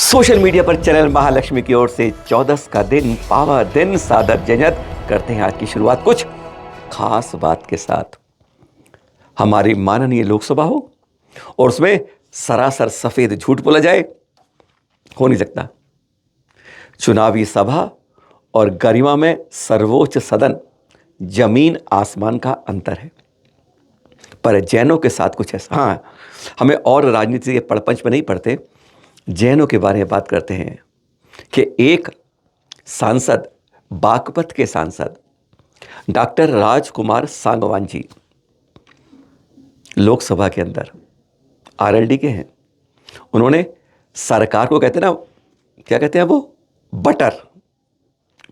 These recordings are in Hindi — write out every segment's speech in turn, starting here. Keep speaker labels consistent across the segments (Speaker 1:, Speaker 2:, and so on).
Speaker 1: सोशल मीडिया पर चैनल महालक्ष्मी की ओर से 14 का दिन पावा दिन सादर जजत करते हैं आज की शुरुआत कुछ खास बात के साथ। हमारी माननीय लोकसभा हो और उसमें सरासर सफेद झूठ बोला जाए, हो नहीं सकता। चुनावी सभा और गरिमा में सर्वोच्च सदन, जमीन आसमान का अंतर है। पर जैनों के साथ कुछ ऐसा, हाँ, हमें और राजनीति के पड़पंच में नहीं पड़ते, जैनों के बारे में बात करते हैं कि एक सांसद, बागपत के सांसद डॉक्टर राजकुमार सांगवान जी लोकसभा के अंदर आरएलडी के हैं। उन्होंने सरकार को, कहते हैं ना, क्या कहते हैं वो,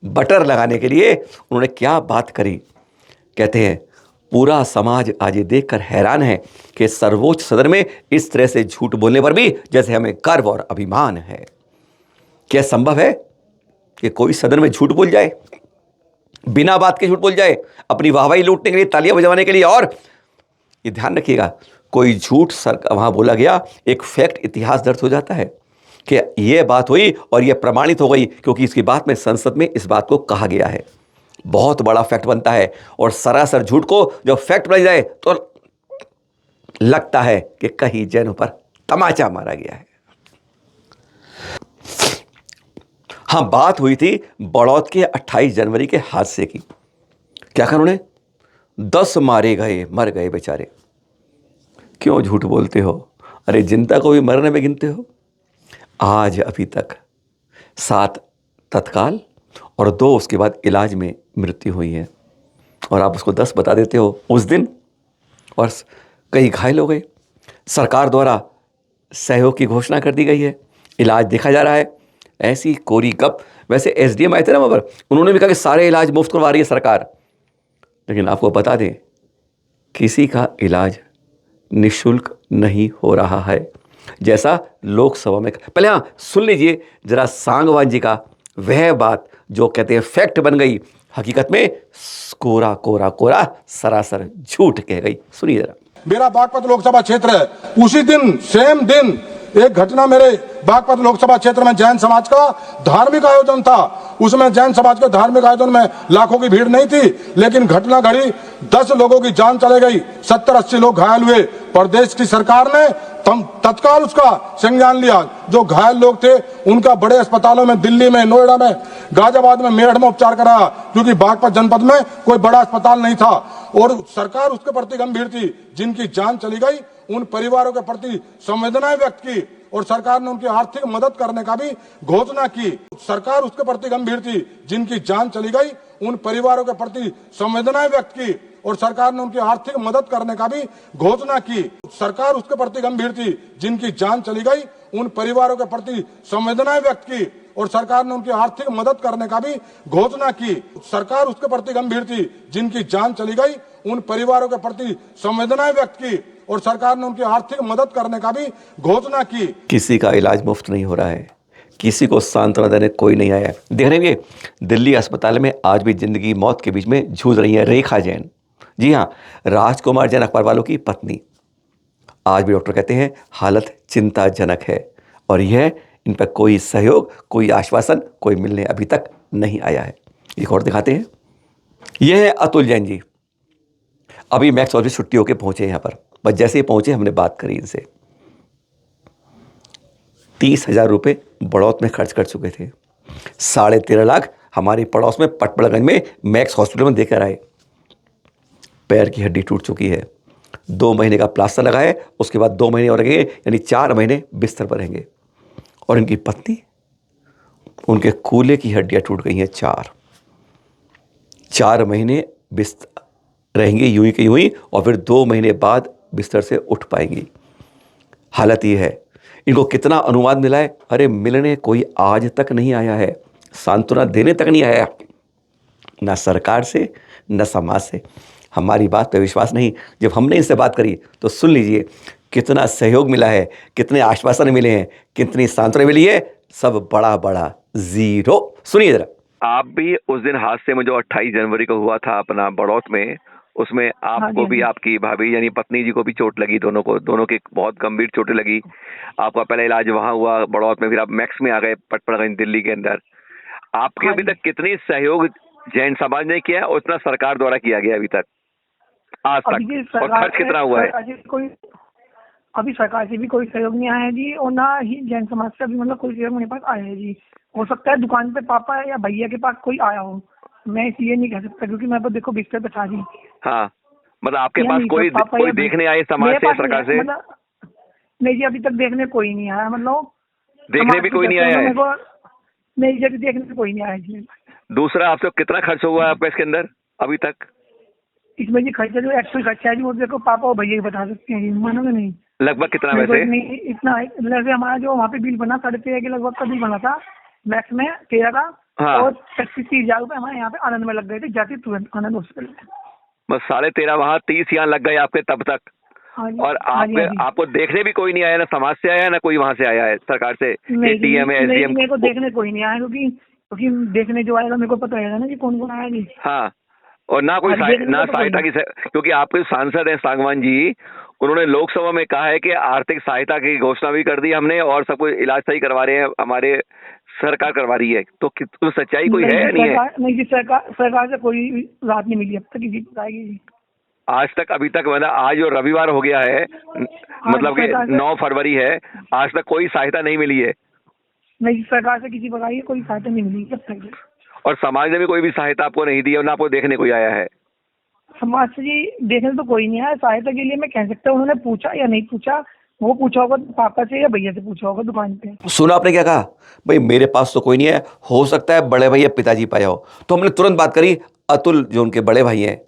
Speaker 1: बटर लगाने के लिए उन्होंने क्या बात करी। कहते हैं पूरा समाज आज ये देखकर हैरान है कि सर्वोच्च सदन में इस तरह से झूठ बोलने पर भी जैसे हमें गर्व और अभिमान है। क्या संभव है कि कोई सदन में झूठ बोल जाए, बिना बात के झूठ बोल जाए, अपनी वाहवाही लूटने के लिए, तालियां बजवाने के लिए? और ये ध्यान रखिएगा, कोई झूठ वहां बोला गया, एक फैक्ट इतिहास दर्ज हो जाता है कि यह बात हुई और यह प्रमाणित हो गई क्योंकि इसकी बात में संसद में इस बात को कहा गया है। बहुत बड़ा फैक्ट बनता है। और सरासर झूठ को जब फैक्ट बन जाए तो लगता है कि कहीं जैनों पर तमाचा मारा गया है। हां, बात हुई थी बड़ौद के 28 जनवरी के हादसे की। क्या कहा उन्होंने? 10 मारे गए, मर गए बेचारे। क्यों झूठ बोलते हो? अरे जिंदा को भी मरने में गिनते हो। आज अभी तक 7 तत्काल और 2 उसके बाद इलाज में मृत्यु हुई है और आप उसको 10 बता देते हो उस दिन, और कई घायल हो गए। सरकार द्वारा सहयोग की घोषणा कर दी गई है, इलाज देखा जा रहा है। ऐसी कोरी कप। वैसे एसडीएम आए थे ना वहां पर, उन्होंने भी कहा कि सारे इलाज मुफ्त करवा रही है सरकार, लेकिन आपको बता दें किसी का इलाज निःशुल्क नहीं हो रहा है, जैसा लोकसभा में। पहले हाँ सुन लीजिए जरा सांगवान जी का वह बात जो कहते हैं फैक्ट बन गई, हकीकत में कोरा कोरा कोरा सरासर झूठ कह गई। सुनिए जरा।
Speaker 2: मेरा बागपत लोकसभा क्षेत्र है, उसी दिन सेम दिन एक घटना मेरे बागपत लोकसभा क्षेत्र में जैन समाज का धार्मिक आयोजन था। उसमें जैन समाज के धार्मिक आयोजन में लाखों की भीड़ नहीं थी, लेकिन घटना घड़ी 10 लोगों की जान चले गई, 70-80 लोग घायल हुए। प्रदेश की सरकार ने तत्काल उसका संज्ञान लिया। जो घायल लोग थे उनका बड़े अस्पतालों में, दिल्ली में, नोएडा में, गाजियाबाद में, मेरठ में उपचार कराया, क्योंकि बागपत जनपद में कोई बड़ा अस्पताल नहीं था। और सरकार उसके प्रति गंभीर थी। जिनकी जान चली गई उन परिवारों के प्रति संवेदनाएं व्यक्त की और सरकार ने उनकी आर्थिक मदद करने का भी घोषणा की। सरकार उसके प्रति गंभीर थी। जिनकी जान चली गई उन परिवारों के प्रति संवेदनाएं व्यक्त की और सरकार ने उनकी आर्थिक मदद करने का भी घोषणा की। सरकार उसके प्रति गंभीर थी। जिनकी जान चली गई उन परिवारों के प्रति संवेदनाएं व्यक्त की और सरकार ने उनकी आर्थिक मदद करने का भी घोषणा की। सरकार उसके प्रति गंभीर थी। जिनकी जान चली गई उन परिवारों के प्रति संवेदनाएं व्यक्त की और सरकार ने उनकी आर्थिक मदद करने का भी घोषणा की।
Speaker 1: किसी का इलाज मुफ्त नहीं हो रहा है, किसी को सांत्वना देने कोई नहीं आया। देख रहे हैं दिल्ली अस्पताल में आज भी जिंदगी मौत के बीच में जूझ रही है रेखा जैन। जी हाँ, राजकुमार जैन अखबार वालों की पत्नी। आज भी डॉक्टर कहते हैं हालत चिंताजनक है और यह इन पर कोई सहयोग, कोई आश्वासन, कोई मिलने अभी तक नहीं आया है। एक और दिखाते हैं, यह है अतुल जैन जी। अभी मैक्स ऑफिस छुट्टी होकर पहुंचे यहाँ पर, बस जैसे ही पहुंचे हमने बात करी इनसे। 30,000 रुपये बड़ौत में खर्च कर चुके थे, 13.5 लाख हमारे पड़ोस में पटपड़गंज में मैक्स हॉस्पिटल में देकर आए। पैर की हड्डी टूट चुकी है, 2 महीने का प्लास्टर लगाए, उसके बाद 2 महीने और रहेंगे, यानी 4 महीने बिस्तर पर रहेंगे। और इनकी पत्नी, उनके कूल्हे की हड्डियां टूट गई हैं, 4 महीने बिस्तर रहेंगी यूं ही की यूं ही, और फिर 2 महीने बाद बिस्तर से उठ पाएंगी। हालत ये है। इनको कितना अनुवाद मिला है? अरे मिलने कोई आज तक नहीं आया है, सांत्वना देने तक नहीं आया, ना सरकार से न समाज से। हमारी बात पे विश्वास नहीं। जब हमने इनसे बात करी तो सुन लीजिए कितना सहयोग मिला है, कितने आश्वासन मिले हैं, कितनी सांत्वना मिली है। सब बड़ा बड़ा जीरो। सुनिए जरा। आप भी उस दिन हादसे में जो 28 जनवरी को हुआ था अपना बड़ौत में, उसमें
Speaker 3: हाँ जी,
Speaker 1: आपको
Speaker 3: हाँ
Speaker 1: भी,
Speaker 3: जी।
Speaker 1: आपकी भाभी यानी पत्नी जी को भी चोट लगी, दोनों की बहुत गंभीर चोटें लगी। आपका पहला इलाज वहां हुआ बड़ौत में, फिर आप मैक्स में आ गए पटपड़गंज दिल्ली के अंदर। आपके
Speaker 3: हाँ
Speaker 1: अभी
Speaker 3: जी।
Speaker 1: तक कितनी सहयोग जैन समाज ने किया है और उतना सरकार द्वारा किया गया अभी तक, आज
Speaker 3: अभी जी
Speaker 1: तक, और खर्च कितना हुआ है?
Speaker 3: सरकार से भी कोई सहयोग नहीं आया है जी, और ना ही जैन समाज से अभी मतलब कोई सहयोग मेरे पास आया है जी। हो सकता है दुकान पे पापा या भैया के पास कोई आया हो, मैं इसलिए नहीं कह सकता क्योंकि मैं तो देखो बिस्तर पे था जी।
Speaker 1: हाँ, मतलब आपके
Speaker 3: या
Speaker 1: पास
Speaker 3: नहीं तो
Speaker 1: कोई
Speaker 3: पापा
Speaker 1: कोई
Speaker 3: या
Speaker 1: देखने आए समाज
Speaker 3: मेरे
Speaker 1: से,
Speaker 3: पास नहीं
Speaker 1: सरकार
Speaker 3: है,
Speaker 1: से?
Speaker 3: मतलब नहीं जी, अभी तक देखने कोई नहीं आया, मतलब
Speaker 1: देखने
Speaker 3: समाज
Speaker 1: भी
Speaker 3: की
Speaker 1: कोई नहीं
Speaker 3: तरफ से
Speaker 1: आया है?
Speaker 3: मेरे को नहीं जी, अभी देखने कोई नहीं आया जी।
Speaker 1: दूसरा, आपसे कितना खर्च हुआ है आपका इसके अंदर अभी तक?
Speaker 3: इसमें जी खर्चा जो एक्चुअल खर्चा है जी वो देखो पापा और भैया ही बता सकते हैं जी, मानोगे नहीं।
Speaker 1: लगभग कितना
Speaker 3: मेरे को
Speaker 1: वैसे?
Speaker 3: इतनी इतना वैसे हमारा जो वहाँ पे बिल बना 13.5 के लगभग का बिल बना था, मैक्स में 13 का।
Speaker 1: हाँ।
Speaker 3: और 25-30 हजार रुपए हमारे यहाँ पे आनंद में लग गए थे, जाती तुरंत आनंद हॉस्पिटल में।
Speaker 1: बस 13.5 वहाँ, 30 यहाँ लग गए आपके तब तक।
Speaker 3: हाँ जी,
Speaker 1: और
Speaker 3: हाँ जी, हाँ जी।
Speaker 1: आपको देखने भी कोई नहीं आया, ना समाज से आया ना कोई वहां से आया है सरकार से,
Speaker 3: नहीं जी,
Speaker 1: एटीएम
Speaker 3: नहीं जी,
Speaker 1: एसडीएम?
Speaker 3: मेरे को देखने कोई नहीं आया क्योंकि देखने जो आएगा मेरे को पता रहेगा ना जी कौन कौन आया जी।
Speaker 1: हाँ, और ना कोई
Speaker 3: हाँ, देखने
Speaker 1: ना
Speaker 3: को तो कोई
Speaker 1: सहायता की क्योंकि आपके सांसद हैं सांगवान जी, उन्होंने लोकसभा में कहा है कि आर्थिक सहायता की घोषणा भी कर दी हमने और सब कुछ इलाज सही करवा रहे हैं, हमारे सरकार करवा रही है। तो सच्चाई कोई है या नहीं है?
Speaker 3: नहीं जी, सरकार से कोई राहत नहीं मिली अब तक किसी को आएगी जी।
Speaker 1: आज तक, अभी तक, मतलब आज जो रविवार हो गया है, मतलब कि
Speaker 3: सरकार से
Speaker 1: 9 फरवरी है, आज तक कोई सहायता नहीं मिली है।
Speaker 3: नहीं जी, सरकार से किसी प्रकार की कोई सहायता नहीं मिली अब तक।
Speaker 1: और समाज ने भी कोई भी सहायता आपको नहीं दी और ना आपको देखने कोई आया है?
Speaker 3: समाज से जी देखने तो कोई नहीं आया सहायता के लिए, मैं कह सकता हूँ उन्होंने पूछा या नहीं पूछा, वो पूछा होगा पापा से या भैया से पूछा होगा दुकान पे।
Speaker 1: सुना आपने क्या कहा? भाई मेरे पास तो कोई नहीं है, हो सकता है बड़े भैया पिताजी पाया हो। तो हमने तुरंत बात करी, अतुल जो उनके बड़े भाई हैं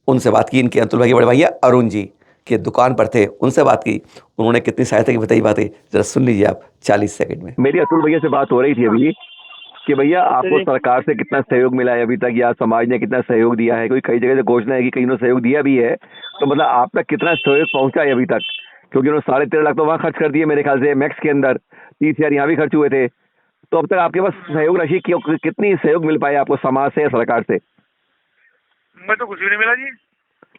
Speaker 1: उनसे बात की, इनके अतुल भाई के बड़े भैया अरुण जी के दुकान पर थे, उनसे बात की। उन्होंने कितनी सहायता की बताई बातें, जरा सुन लीजिए आप 40 सेकंड में। मेरी अतुल भैया से बात हो रही थी अभी कि भैया आपको सरकार से कितना सहयोग मिला है अभी तक, या समाज ने कितना सहयोग दिया है? कोई कई जगह से घोषणा है कि कहीं ने सहयोग दिया भी है, तो मतलब आप तक कितना सहयोग पहुंचा है अभी तक? क्योंकि उन्होंने 13.5 लाख तो वहाँ खर्च कर दिए मेरे ख्याल से, मैक्स के अंदर 30,000 यहाँ भी खर्च हुए थे। तो अब तक आपके पास सहयोग राशि कितनी सहयोग मिल पाया आपको समाज से या सरकार से?
Speaker 4: मैं तो कुछ भी नहीं मिला जी।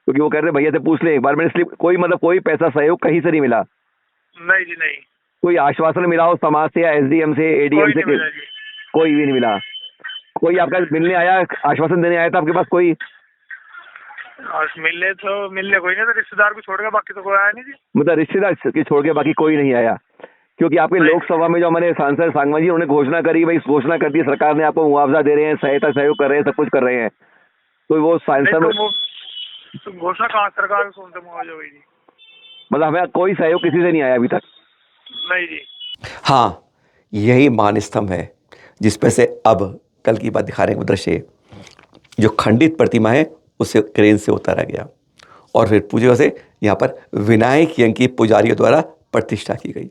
Speaker 1: क्योंकि वो कह रहे भैया से पूछ ले एक बार, मैंने स्लिप कोई पैसा सहयोग कहीं से नहीं मिला?
Speaker 4: नहीं जी नहीं,
Speaker 1: कोई आश्वासन मिला हो समाज से या एसडीएम से, एडीएम
Speaker 4: कोई
Speaker 1: से?
Speaker 4: नहीं मिला जी।
Speaker 1: कोई भी नहीं मिला। कोई आपका मिलने आया, आश्वासन देने आया था आपके पास कोई?
Speaker 4: और मिलने कोई नहीं था, रिश्तेदार को छोड़ के बाकी तो कोई आया नहीं जी।
Speaker 1: मतलब रिश्तेदार की छोड़ के बाकी कोई नहीं आया? क्योंकि आपके लोकसभा में जो हमारे सांसद सांगवान जी उन्होंने घोषणा करी, भाई घोषणा कर दी सरकार ने, आपको मुआवजा दे रहे हैं, सहयोग कर रहे हैं, सब कुछ कर रहे हैं। तो वो
Speaker 4: नहीं
Speaker 1: सांसद
Speaker 4: तो घोषणा कहाँ सरकार कौन से मुआवजा हुई जी?
Speaker 1: मतलब हमें कोई सहयोग किसी से नहीं आया अभी तक?
Speaker 4: नहीं जी।
Speaker 1: हाँ, यही मान स्तंभ है जिसपे से अब कल की बात दिखा रहे हैं दृश्य, जो खंडित प्रतिमा है उसे क्रेन से उतारा गया और फिर पूजा से यहाँ पर विनायक यज्ञ की पुजारियों द्वारा प्रतिष्ठा की गई।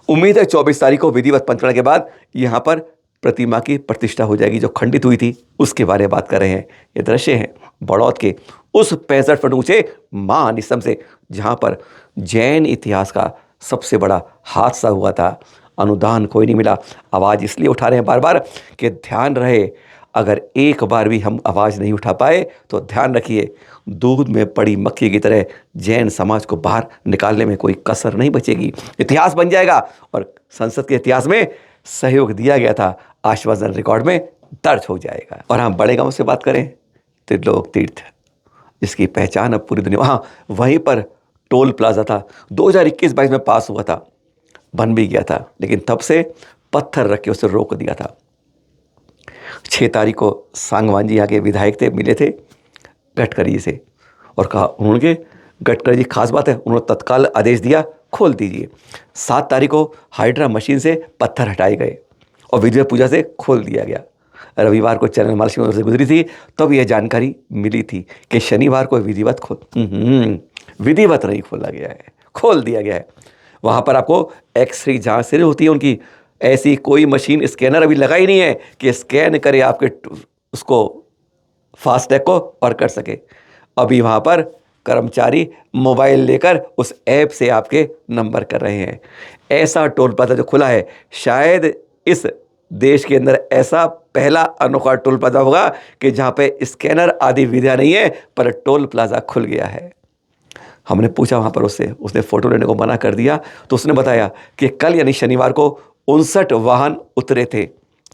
Speaker 1: उम्मीद है 24 तारीख को विधिवत पंचकर्म के बाद यहाँ पर प्रतिमा की प्रतिष्ठा हो जाएगी जो खंडित हुई थी, उसके बारे में बात कर रहे हैं। ये दृश्य है बड़ौद के उस 65 फुट ऊंचे महान स्तंभ से जहाँ पर जैन इतिहास का सबसे बड़ा हादसा हुआ था। अनुदान कोई नहीं मिला। आवाज़ इसलिए उठा रहे हैं बार बार कि ध्यान रहे, अगर एक बार भी हम आवाज़ नहीं उठा पाए तो ध्यान रखिए, दूध में पड़ी मक्खी की तरह जैन समाज को बाहर निकालने में कोई कसर नहीं बचेगी। इतिहास बन जाएगा और संसद के इतिहास में सहयोग दिया गया था आश्वासन रिकॉर्ड में दर्ज हो जाएगा। और हाँ, बड़े गांव से बात करें, त्रिलोक तीर्थ जिसकी पहचान अब पूरी दुनिया, हाँ वहीं पर टोल प्लाजा था, 2021-22 में पास हुआ था, बन भी गया था, लेकिन तब से पत्थर रख के उसे रोक दिया था। 6 तारीख को सांगवान जी यहाँ के विधायक थे, मिले थे गडकरी से और कहा, उन्होंने गडकरी जी खास बात है, उन्होंने तत्काल आदेश दिया खोल दीजिए। 7 तारीख को हाइड्रा मशीन से पत्थर हटाए गए और विधिवत पूजा से खोल दिया गया। रविवार को चरण मालसी से गुजरी थी तब यह जानकारी मिली थी कि शनिवार को विधिवत विधिवत नहीं खोला गया है, खोल दिया गया है। वहाँ पर आपको एक्सरे जांच से होती है उनकी, ऐसी कोई मशीन स्कैनर अभी लगा ही नहीं है कि स्कैन करे आपके उसको फास्टैग को और कर सके। अभी वहाँ पर कर्मचारी मोबाइल लेकर उस ऐप से आपके नंबर कर रहे हैं। ऐसा टोल प्लाजा जो खुला है, शायद इस देश के अंदर ऐसा पहला अनोखा टोल प्लाजा होगा कि जहाँ पे स्कैनर आदि विधियाँ नहीं है पर टोल प्लाजा खुल गया है। हमने पूछा वहाँ पर उससे, उसने फ़ोटो लेने को मना कर दिया। तो उसने बताया कि कल यानी शनिवार को 59 वाहन उतरे थे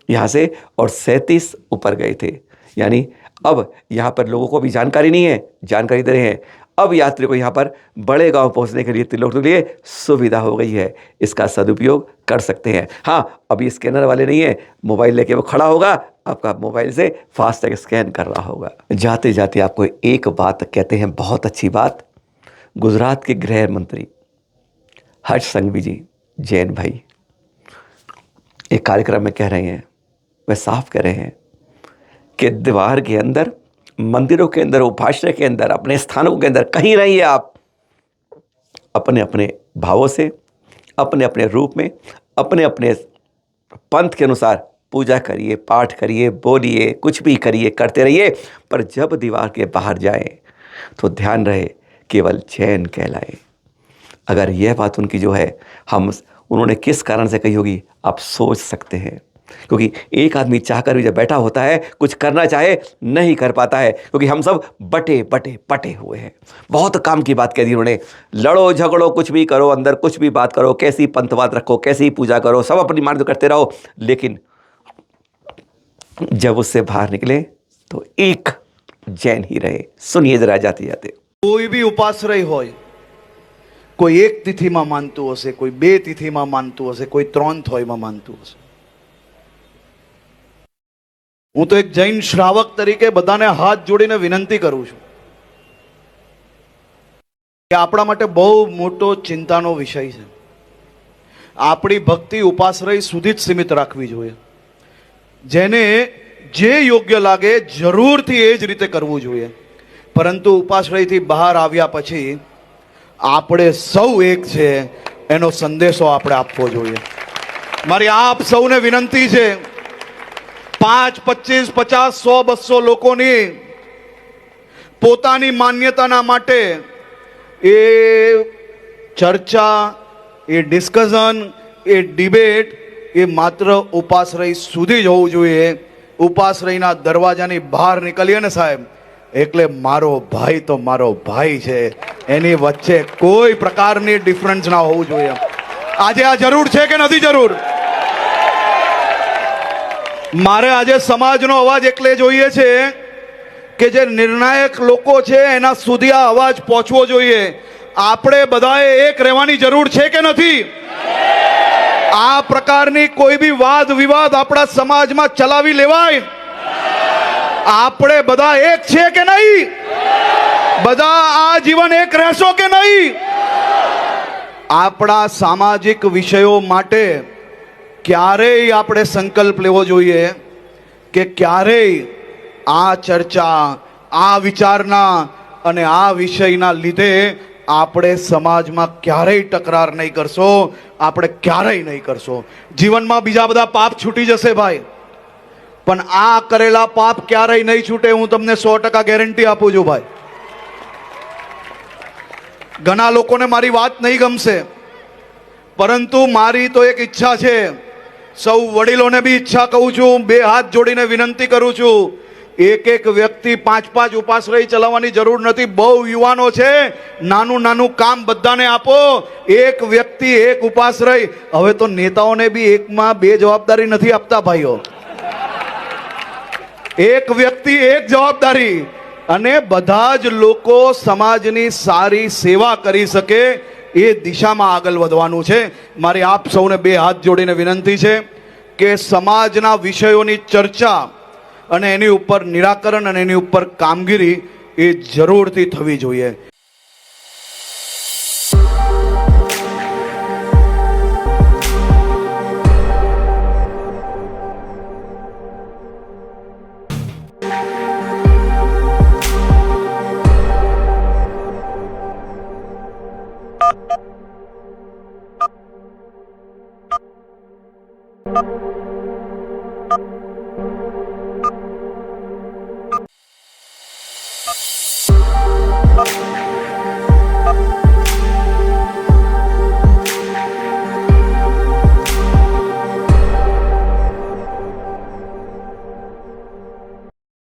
Speaker 1: यहाँ से और 37 ऊपर गए थे। यानी अब यहाँ पर लोगों को भी जानकारी नहीं है, जानकारी दे रहे हैं। अब यात्री को यहाँ पर बड़े गांव पहुँचने के लिए त्रिलोक के लिए सुविधा हो गई है, इसका सदुपयोग कर सकते हैं। हाँ, अभी स्कैनर वाले नहीं है, मोबाइल लेके वो खड़ा होगा, आपका मोबाइल से फास्टैग स्कैन कर रहा होगा। जाते जाते आपको एक बात कहते हैं, बहुत अच्छी बात। गुजरात के गृह मंत्री हर्ष संघवी जी, जैन भाई, एक कार्यक्रम में कह रहे हैं, वह साफ कह रहे हैं कि दीवार के अंदर, मंदिरों के अंदर, उपासना के अंदर, अपने स्थानों के अंदर कहीं रहिए आप, अपने अपने भावों से, अपने अपने रूप में, अपने अपने पंथ के अनुसार पूजा करिए, पाठ करिए, बोलिए, कुछ भी करिए, करते रहिए। पर जब दीवार के बाहर जाए तो ध्यान रहे केवल जैन कहलाए। अगर यह बात उनकी जो है, उन्होंने किस कारण से कही होगी आप सोच सकते हैं। क्योंकि एक आदमी चाहकर भी जब बैठा होता है, कुछ करना चाहे नहीं कर पाता है, क्योंकि हम सब बटे बटे पटे हुए हैं। बहुत काम की बात कह दी उन्होंने, लड़ो झगड़ो कुछ भी करो, अंदर कुछ भी बात करो, कैसी पंथवाद रखो, कैसी पूजा करो, सब अपनी मान करते रहो, लेकिन जब उससे बाहर निकले तो एक जैन ही रहे। सुनिए जरा जाते जाते।
Speaker 5: कोई भी उपाश्रय होय, कोई एक तिथिમાં માનતું હશે, કોઈ બે તિથિમાં માનતું હશે, કોઈ ત્રણ થોયમાં માનતું હશે। હું તો એક જૈન શ્રાવક તરીકે બધાને હાથ જોડીને વિનંતી કરું છું કે આપણા માટે બહુ મોટો ચિંતાનો વિષય છે। આપણી ભક્તિ ઉપાશ્રય સુધી જ સીમિત રાખવી જોઈએ। જેને જે યોગ્ય લાગે જરૂરથી એ જ રીતે કરવું જોઈએ। પરંતુ ઉપાશ્રયથી બહાર આવ્યા પછી આપણે સૌ એક છે એનો સંદેશો આપણે આપવો જોઈએ। મારી આપ સૌને વિનંતી છે, 5, 25, 50, 100, 200 લોકોની પોતાની માન્યતાના માટે એ ચર્ચા, એ ડિસ્કશન, એ ડિબેટ એ માત્ર ઉપાશ્રય સુધી જ હોવું જોઈએ। ઉપાશ્રયના દરવાજાની બહાર નીકળીએ ને સાહેબ, એટલે મારો ભાઈ તો મારો ભાઈ છે, એની વચ્ચે કોઈ પ્રકારની ડિફરન્સ ના હોવું જોઈએ। આજે આ જરૂર છે કે નથી જરૂર? મારે આજે સમાજનો અવાજ એટલે જોઈએ છે કે જે નિર્ણાયક લોકો છે એના સુધી આ અવાજ પહોંચવો જોઈએ। આપણે બધાએ એક રહેવાની જરૂર છે કે નથી? આ પ્રકારની કોઈ બી વાદ વિવાદ આપણા સમાજમાં ચલાવી લેવાય? આપણે બધા એક છે કે નહીં? બધા આ જીવન એક રહેશો કે નહીં? આપણા સામાજિક વિષયો માટે ક્યારેય આપણે સંકલ્પ લેવો જોઈએ કે ક્યારેય આ ચર્ચા, આ વિચારના અને આ વિષયના લીધે આપણે સમાજમાં ક્યારેય તકરાર નહીં કરશો, આપણે ક્યારેય નહીં કરશો। જીવનમાં બીજા બધા પાપ છૂટી જશે ભાઈ, પણ આ કરેલા પાપ ક્યારેય નહીં છૂટે, હું તમને 100% ગેરંટી આપું છું ભાઈ। ઘણા લોકોને મારી વાત નહીં ગમશે, પરંતુ મારી તો એક ઈચ્છા છે, સૌ વડીલોને બી ઈચ્છા કહું છું, બે હાથ જોડીને વિનંતી કરું છું, એક એક વ્યક્તિ 5-5 ઉપાશ્રય ચલાવવાની જરૂર નથી। બહુ યુવાનો છે, નાનું નાનું કામ બધાને આપો, એક વ્યક્તિ એક ઉપાશ્રય। હવે તો નેતાઓને બી એકમાં બે જવાબદારી નથી આપતા ભાઈઓ, એક વ્યક્તિ એક જવાબદારી, અને બધા જ લોકો સમાજની સારી સેવા કરી શકે એ દિશામાં આગળ વધવાનું છે। મારી આપ સૌને બે હાથ જોડીને વિનંતી છે કે સમાજના વિષયોની ચર્ચા અને એની ઉપર નિરાકરણ અને એની ઉપર કામગીરી એ જરૂરથી થવી જોઈએ।